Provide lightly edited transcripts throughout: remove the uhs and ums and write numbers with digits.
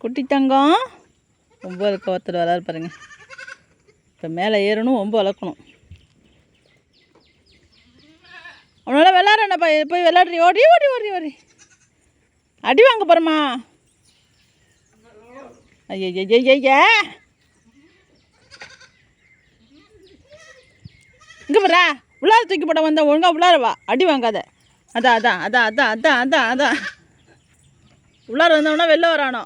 குட்டி தங்கம் ரொம்ப இருக்க ஒருத்தர் வராது பாருங்க. இப்போ மேலே ஏறணும், ரொம்ப வளர்க்கணும். அவனால விளாட்றேன்டா போய் விளாட்றி, ஓடி ஓடி ஓடி ஓடி அடி வாங்க போகிறோமா? ஐயா இங்கே போறா, உள்ளார தூக்கி போட வந்தா ஒழுங்காக உள்ளார வா, அடி வாங்காத. அதான் அதான் அதான் அதான் அதான் அதான் அதான் உள்ளார வந்தவனா வெளில வரானோ.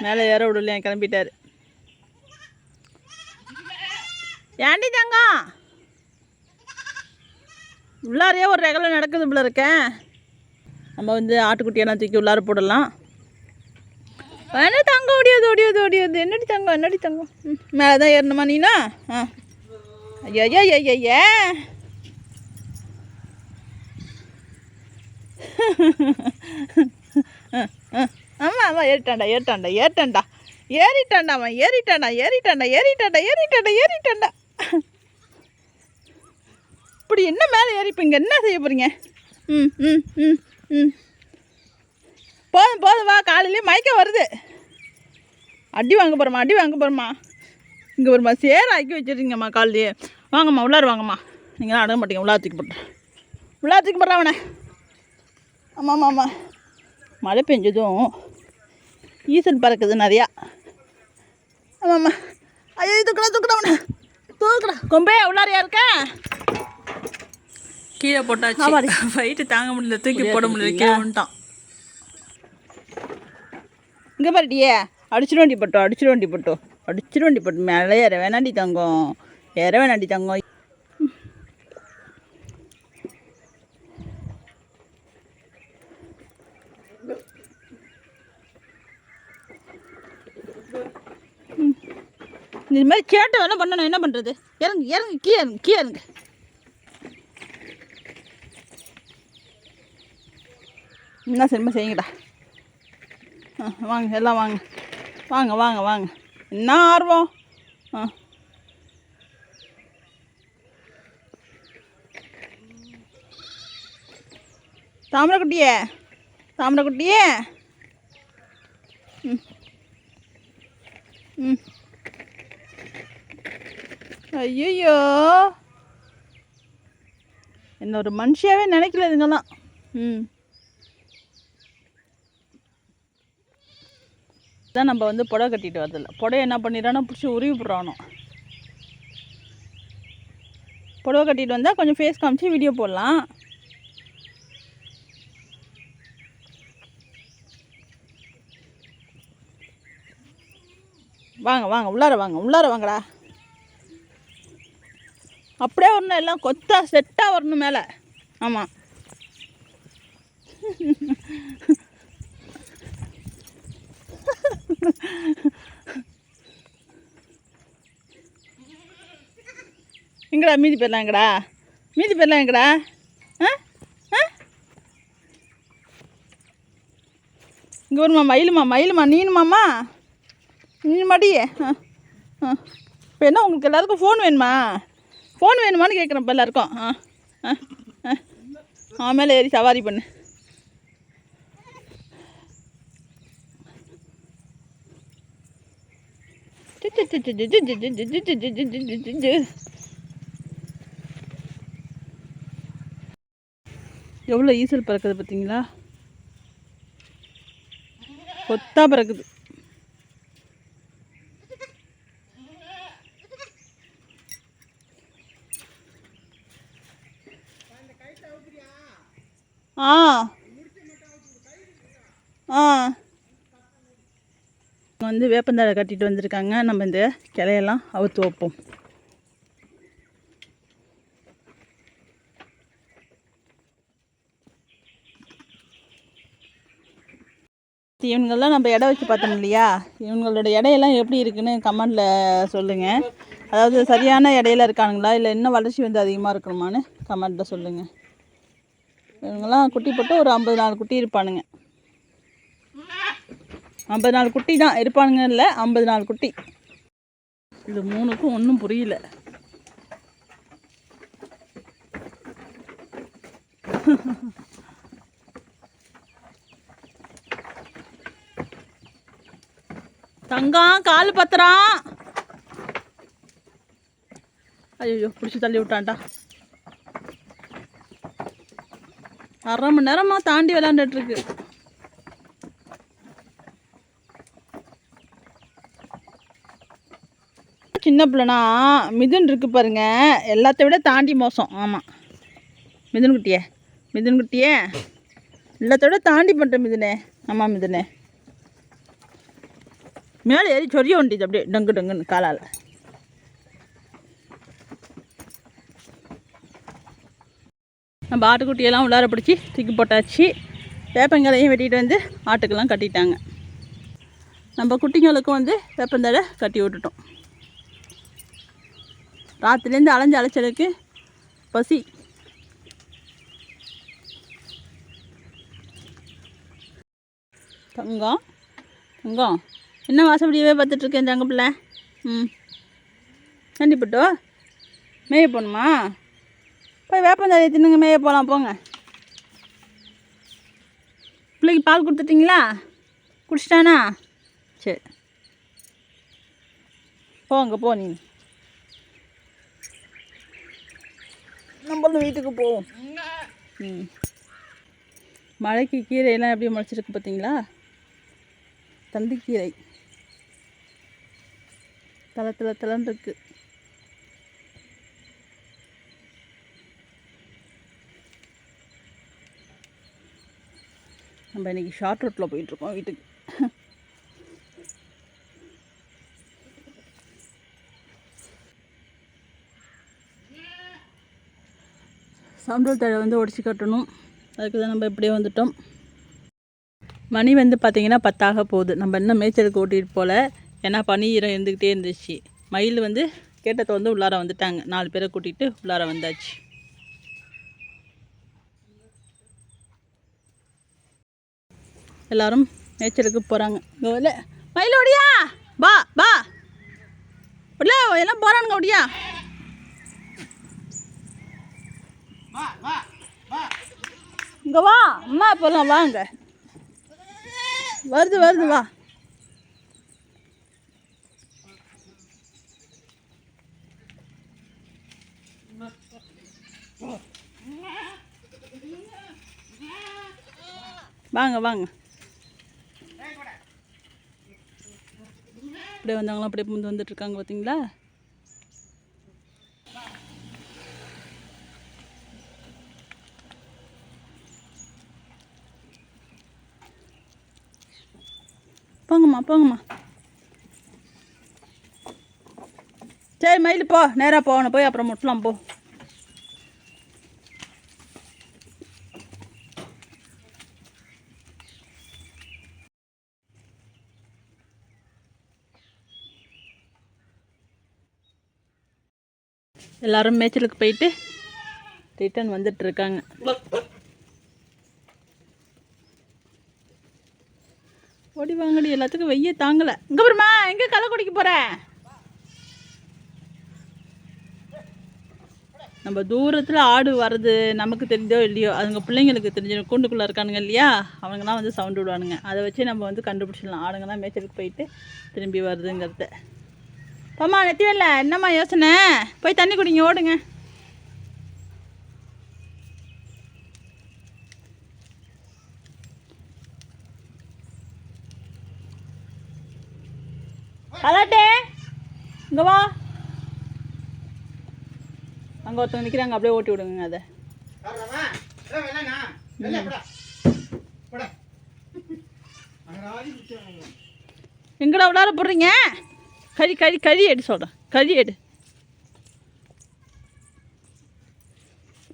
மேலே ஏற விடலையா, கிளம்பிட்டார். ஏண்டி தங்கம் உள்ளாரையே ஒரு ரகலை நடக்குது போல இருக்கேன். நம்ம வந்து ஆட்டுக்குட்டியெல்லாம் தூக்கி உள்ளார போடலாம். என்ன தங்கம் ஓடியாது ஓடியாது ஓடியாது. என்னடி தங்கம் என்னடி தங்கம். மேலே தான் ஏறணுமா நீனா? ஐயா ஐயா ஐயா ஐயா ஆமாம் ஆமாம் ஏறிட்டான்டா ஏறிட்டான்டா ஏறிட்டான்டா ஏறிட்டான்டா அவன் ஏறிட்டான்டா ஏறிட்டான்டா ஏறிட்டான்டா ஏறிட்டான்டா ஏறிட்டான்டா. இப்படி என்ன மேலே ஏறிப்பீங்க, என்ன செய்ய போகிறீங்க? ம் ம் ம் ம் போதும் போதும் வா, காலையிலே மயக்கம் வருது. அடி வாங்க போகிறோம்மா, அடி வாங்க போகிறோம்மா. இங்கே ஒருமா சேர் ஆக்கி வச்சுருக்கீங்கம்மா காலையிலே. வாங்கம்மா உள்ளார வாங்கம்மா. நீங்கள் தான் அடங்க மாட்டீங்க. உள்ளாரத்துக்கு போட்டேன், உள்ளாரத்துக்கு போடுறேன் அவனை. ஆமாம் ஆமாம் ஆமாம், மழை பெஞ்சதும் ஈசல் பறக்குது நிறையா. ஆமாம்மா. ஐயோ தூக்கடா தூக்கடா அவனை தூக்கடா. கொம்பே உள்ளாரையா இருக்கேன், கீழே போட்டாச்சு. ஃபைட்டு தாங்க முடியல, தூக்கி போட முடியல, கீழே வந்துட்டான். இங்கே பாருட்டியே, அடிச்சிட வண்டி பட்டோம் அடிச்சிட வண்டி பட்டோம் அடிச்சிட வண்டி பட்டு. மேலே ஏற வேணாண்டி தங்கம், ஏற வேணாண்டி தங்கம். இது மாதிரி கேட்டு வேலை பண்ணணும், என்ன பண்ணுறது? இறங்கு இறங்கு கீழே இறங்கு கீழே இறங்கு. என்ன சரிமா செய்யுங்கடா. வாங்க எல்லாம் வாங்க வாங்க வாங்க வாங்க. என்ன ஆர்வம். தாமரைக்குட்டியே தாமரைக்குட்டியே. ம் ம் ஐயோ என்ன ஒரு மனுஷியாவே நினைக்கல இதுங்கெல்லாம். ம் தான் நம்ம வந்து புடவை கட்டிட்டு வரதில்ல. புடவை என்ன பண்ணிடுறானோ பிடிச்சி உருவி போடுறானோ. புடவை கட்டிட்டு வந்தால் கொஞ்சம் ஃபேஸ் காமிச்சு வீடியோ போடலாம். வாங்க வாங்க உள்ளார வாங்க உள்ளார வாங்கடா. அப்படியே வரணும், எல்லாம் கொத்தா செட்டாக வரணும் மேலே. ஆமாம் எங்கடா மீதி பேர்லாம், எங்கடா மீதி பேர்லாம், எங்கடா? இங்கே வருமா மயிலுமா மயிலுமா நீனுமாம்மா நீனு மாட்டியே. இப்போ என்ன உங்களுக்கு எல்லாருக்கும் ஃபோன் வேணுமா? ஃபோன் வேணுமான்னு கேட்குறேன் இப்போ எல்லாருக்கும். அவன் மேலே ஏறி சவாரி பண்ணு. எவ்வளோ ஈசல் பறக்குது பார்த்தீங்களா? கொத்தா பறக்குது. ஆ ஆ வந்து வேப்பந்தழை கட்டிட்டு வந்திருக்காங்க. நம்ம இந்த கிளையெல்லாம் அவுத்து வைப்போம். இவங்கெல்லாம் நம்ம இடம் வச்சு பார்த்தோம் இல்லையா? இவங்களோட இடையெல்லாம் எப்படி இருக்குன்னு கமெண்டில் சொல்லுங்கள். அதாவது சரியான இடையில இருக்கானுங்களா, இல்லை இன்னும் வளர்ச்சி வந்து அதிகமாக இருக்கணுமான்னு கமெண்டில் சொல்லுங்கள். இவங்கெல்லாம் குட்டி போட்டு ஒரு 54 குட்டி இருப்பானுங்க. 54 குட்டி தான் இருப்பானுங்க, இல்லை 54 குட்டி. இது மூணுக்கும் ஒன்றும் புரியல. தங்கம் கால் பத்திரம். ஐயோ பிடிச்சி தள்ளி விட்டான்டா. அரை மணி நேரமாக தாண்டி விளாண்டுட்டுருக்கு. சின்ன பிள்ளைனா மிதுன் இருக்கு பாருங்க, எல்லாத்த விட தாண்டி மோசம். ஆமாம் மிதுன் குட்டியே எல்லாத்த விட தாண்டி பண்ணுறேன் மிதுனே. ஆமாம் மிதுனே, மேலே ஏறி சொரிய வண்டிது அப்படியே டங்கு டங்குன்னு காலால். நம்ம ஆட்டுக்குட்டியெல்லாம் உள்ளார பிடிச்சி தூக்கி போட்டாச்சு. வேப்பங்களையும் வெட்டிட்டு வந்து ஆட்டுக்கெல்லாம் கட்டிட்டாங்க. நம்ம குட்டிங்களுக்கும் வந்து வேப்பந்தழை கட்டி விட்டுட்டோம். ராத்திரிலேருந்து அலைஞ்சு அலைச்சலுக்கு பசி. தங்கம் என்ன வாசப்படியவே பார்த்துட்ருக்கேன் தங்க பிள்ளை. கண்டிப்பட்டோ மேய போகணுமா? போய் வேப்பந்தழையை தின்னுங்க, மேய போகலாம் போங்க. பிள்ளைக்கு பால் கொடுத்துட்டிங்களா? குடிச்சிட்டானா? சரி போங்க போ. நீ நம்மளும் வீட்டுக்கு போவோம். மழைக்கு கீரையெல்லாம் எப்படி முளைச்சிருக்கு பார்த்தீங்களா? தந்திக்கீரை தளன்னு இருக்கு. நம்ம இன்றைக்கி ஷார்ட் ரூட்டில் போயிட்டுருக்கோம் வீட்டுக்கு. சாம்பல் தழை வந்து உடச்சி கட்டணும். அதுக்கு தான் நம்ம இப்படியே வந்துட்டோம். மணி வந்து பார்த்திங்கன்னா 10 போகுது. நம்ம இன்னும் மேய்ச்சலுக்கு ஓட்டிகிட்டு போகல, ஏன்னா பனி ஈரம் இருந்துக்கிட்டே இருந்துச்சு. மயில் வந்து கேட்டத்தை வந்து உள்ளார வந்துட்டாங்க. 4 பேரை கூட்டிகிட்டு உள்ளார வந்தாச்சு. எல்லோரும் மேய்ச்சலுக்கு போகிறாங்க. இல்லை மயில் ஓடியா பா இல்லை எல்லாம் போகிறானுங்க. ஓடியா இங்கே வா, அம்மா போகலாம் வாங்க. வருது வா. வாங்க அப்படியே வந்தாங்களா? அப்படியே முந்து வந்துட்டுருக்காங்க பார்த்தீங்களா? போங்கம்மா. சரி மயில் போ, நேராக போகணும். போய் அப்புறம் முட்டலாம் போ. எல்லாரும் மேய்ச்சலுக்கு போயிட்டு ரிட்டர்ன் வந்துட்டுருக்காங்க. ஓடி வாங்கடி, எல்லாத்துக்கும் வெய்ய தாங்கலை. இங்கே வருமா, எங்கே களை குடிக்க போகிற? நம்ம தூரத்தில் ஆடு வர்றது நமக்கு தெரிஞ்சோ இல்லையோ, அதுங்க பிள்ளைங்களுக்கு தெரிஞ்சிடும். கூண்டுக்குள்ளே இருக்கானுங்க இல்லையா, அவங்களாம் வந்து சவுண்டு விடுவானுங்க. அதை வச்சு நம்ம வந்து கண்டுபிடிச்சிடலாம் ஆடுங்கலாம் மேய்ச்சலுக்கு போயிட்டு திரும்பி வருதுங்கிறத. போம்மா நெத்திவல்ல, என்னம்மா யோசனை? போய் தண்ணி குடிங்க, ஓடுங்க. அலாட்டே இங்கே வா. அங்கே ஒருத்தவங்க நிற்கிறாங்க, அப்படியே ஓட்டி விடுங்க. அதை எங்கடா விளாட போடுறீங்க? கறி எடு சொல்கிறேன். கறி எடு.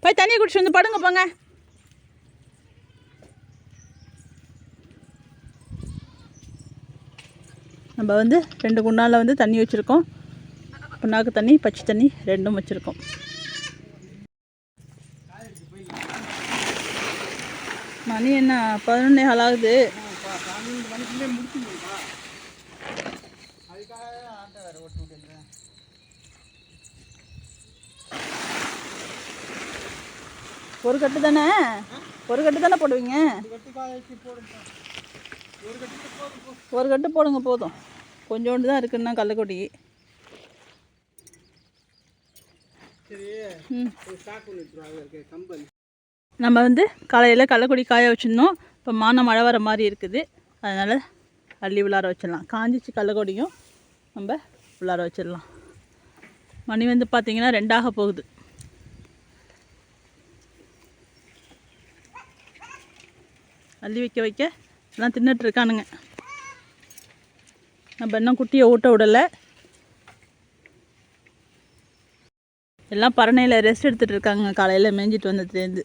போய் தண்ணியை குடிச்சு வந்து படுங்க போங்க. நம்ம வந்து 2 குண்டானில் வந்து தண்ணி வச்சுருக்கோம். புண்ணாக்கு தண்ணி, பச்சை தண்ணி ரெண்டும் வச்சுருக்கோம். மணி என்ன 11:15 ஆகுது. ஒரு கட்டு தானே போடுவீங்க? ஒரு கட்டு போடுங்க போதும். கொஞ்சோண்டு தான் இருக்குன்னா கள்ளக்கொடி. நம்ம வந்து காலையில் கள்ளக்கொடி காய வச்சுருந்தோம். இப்போ மழை வர மாதிரி இருக்குது, அதனால் அள்ளி உள்ளார வச்சிடலாம். காஞ்சிச்சு கள்ளக்கொடியும் நம்ம உள்ளார வச்சிடலாம். மணி வந்து பார்த்திங்கன்னா 2 போகுது. அள்ளி வைக்க எல்லாம் தின்னுட்ருக்கானுங்க. நம்ம இன்னும் குட்டியை ஊட்ட விடலை. எல்லாம் பரணையில் ரெஸ்ட் எடுத்துகிட்டு இருக்காங்க காலையில் மேய்ஞ்சிட்டு வந்ததுலேருந்து.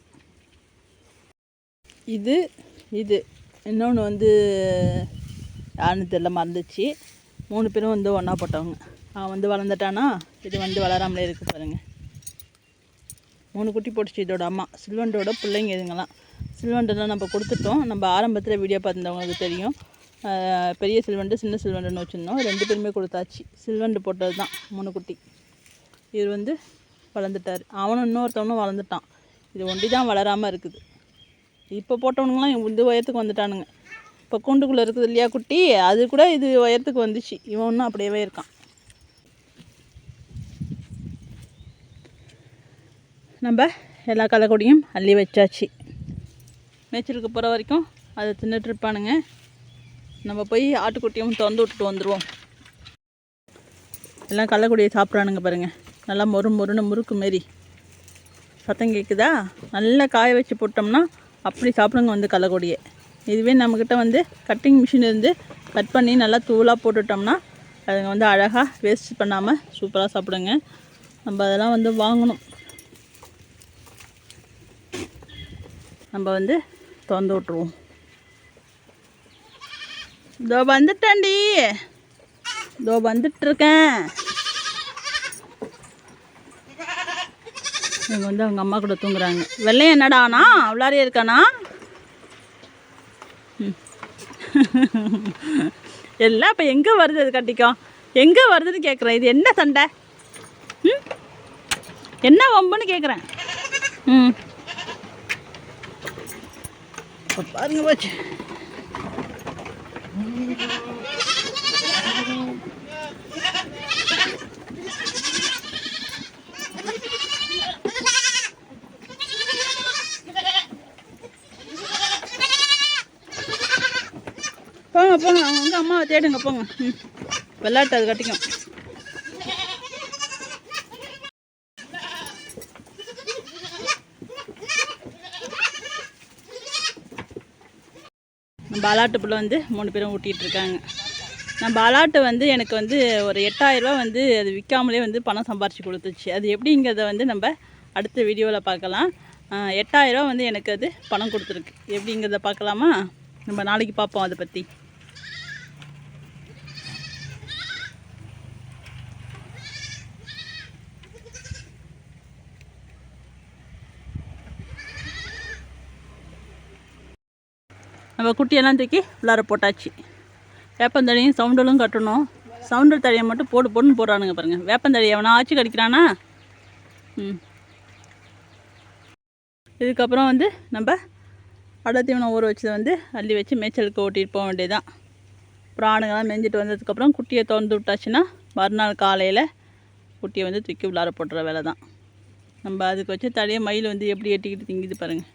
இது இன்னொன்று வந்து யாருன்னு தெரியல, மறந்துச்சு. 3 பேரும் வந்து ஒன்றா போட்டவங்க. அவன் வந்து வளர்ந்துட்டானா, இது வந்து வளராமலே இருக்குது பாருங்கள். 3 குட்டி போட்டுச்சு இதோட அம்மா. சில்வண்டோட பிள்ளைங்க இதுங்கெல்லாம். சில்வண்டெல்லாம் நம்ம கொடுத்துட்டோம். நம்ம ஆரம்பத்தில் வீடியோ பார்த்துருந்தவங்களுக்கு தெரியும். பெரிய சில்வண்டு சின்ன சில்வண்டுன்னு வச்சுருந்தோம். 2 பேருமே கொடுத்தாச்சு. சில்வண்டு போட்டது தான் 3 குட்டி. இது வந்து வளர்ந்துட்டார். அவனும் இன்னொருத்தவனும் வளர்ந்துட்டான். இது ஒண்டி தான் வளராமல் இருக்குது. இப்போ போட்டவனுங்களாம் இந்த உயரத்துக்கு வந்துட்டானுங்க. இப்போ கூண்டுக்குள்ளே இருக்குது இல்லையா குட்டி, அது கூட இது உயரத்துக்கு வந்துச்சு. இவன் ஒன்றும் அப்படியே இருக்கான். நம்ம எல்லா கள்ளக்கொடியும் அள்ளி வச்சாச்சு. மேய்ச்சலுக்கு போகிற வரைக்கும் அதை தின்னுட்ருப்பானுங்க. நம்ம போய் ஆட்டுக்குட்டியும் திறந்து விட்டுட்டு வந்துடுவோம். எல்லாம் கள்ளக்கொடியை சாப்பிட்றானுங்க பாருங்கள். நல்லா மொறுன்னு முறுக்கு மாரி சத்தம் கேட்குதா. நல்லா காய வச்சு போட்டோம்னா அப்படி சாப்பிடுங்க வந்து கள்ளக்கொடியை. இதுவே நம்மக்கிட்ட வந்து கட்டிங் மிஷின் இருந்து கட் பண்ணி நல்லா தூளாக போட்டுட்டோம்னா அதுங்க வந்து அழகாக வேஸ்ட் பண்ணாமல் சூப்பராக சாப்பிடுங்க. நம்ம அதெல்லாம் வந்து வாங்கணும். நம்ம வந்து திறந்து விட்ருவோம். இதோ வந்துட்டேன்டி, இதோ வந்துட்டுருக்கேன். இவங்க வந்து அவங்க அம்மா கூட தூங்குறாங்க. வெள்ளையும் என்னடானா உள்ளாரே இருக்கானா? எல்லாம் இப்போ எங்கே வருது? அது கட்டிக்கும் எங்கே வருதுன்னு கேட்குறேன். இது என்ன சண்டை? என்ன வம்புன்னு கேட்குறேன். இப்போ பாருங்க போச்சு. போங்க அவங்க அம்மாவை தேடுங்க, போங்க. விளையாட்டு அது கட்டிக்கும். நம்ம அலாட்டு பிள்ளை வந்து 3 பேரும் ஊட்டிகிட்டு இருக்காங்க. நம்ம அலாட்டு வந்து எனக்கு வந்து ஒரு 8000 ரூபா வந்து அது விற்காமலே வந்து பணம் சம்பாரித்து கொடுத்துச்சு. அது எப்படிங்கிறத வந்து நம்ம அடுத்த வீடியோவில் பார்க்கலாம். 8000 ரூபா வந்து எனக்கு அது பணம் கொடுத்துருக்கு. எப்படிங்கிறத பார்க்கலாமா? நம்ம நாளைக்கு பார்ப்போம் அதை பற்றி. நம்ம குட்டியெல்லாம் தூக்கி உள்ளார போட்டாச்சு. வேப்பந்தழையும் சவுண்டலும் கட்டணும். சவுண்டல் தழையை மட்டும் போடுன்னு போடுறானுங்க பாருங்கள். வேப்பந்தழி எவனா ஆச்சு கடிக்கிறானா? இதுக்கப்புறம் வந்து நம்ம அடத்தீவனம் ஊற வச்சதை வந்து அள்ளி வச்சு மேய்ச்சலுக்கு ஓட்டிகிட்டு போக வேண்டியதுதான். அப்புறம் ஆணுங்கள்லாம் மேய்ஞ்சிட்டு வந்ததுக்கப்புறம் குட்டியை திறந்து விட்டாச்சுன்னா மறுநாள் காலையில் குட்டியை வந்து தூக்கி உள்ளார போட்டுற வேலை தான். நம்ம அதுக்கு வச்சு தழையை மயில் வந்து எப்படி எட்டிக்கிட்டு திங்கிது பாருங்கள்.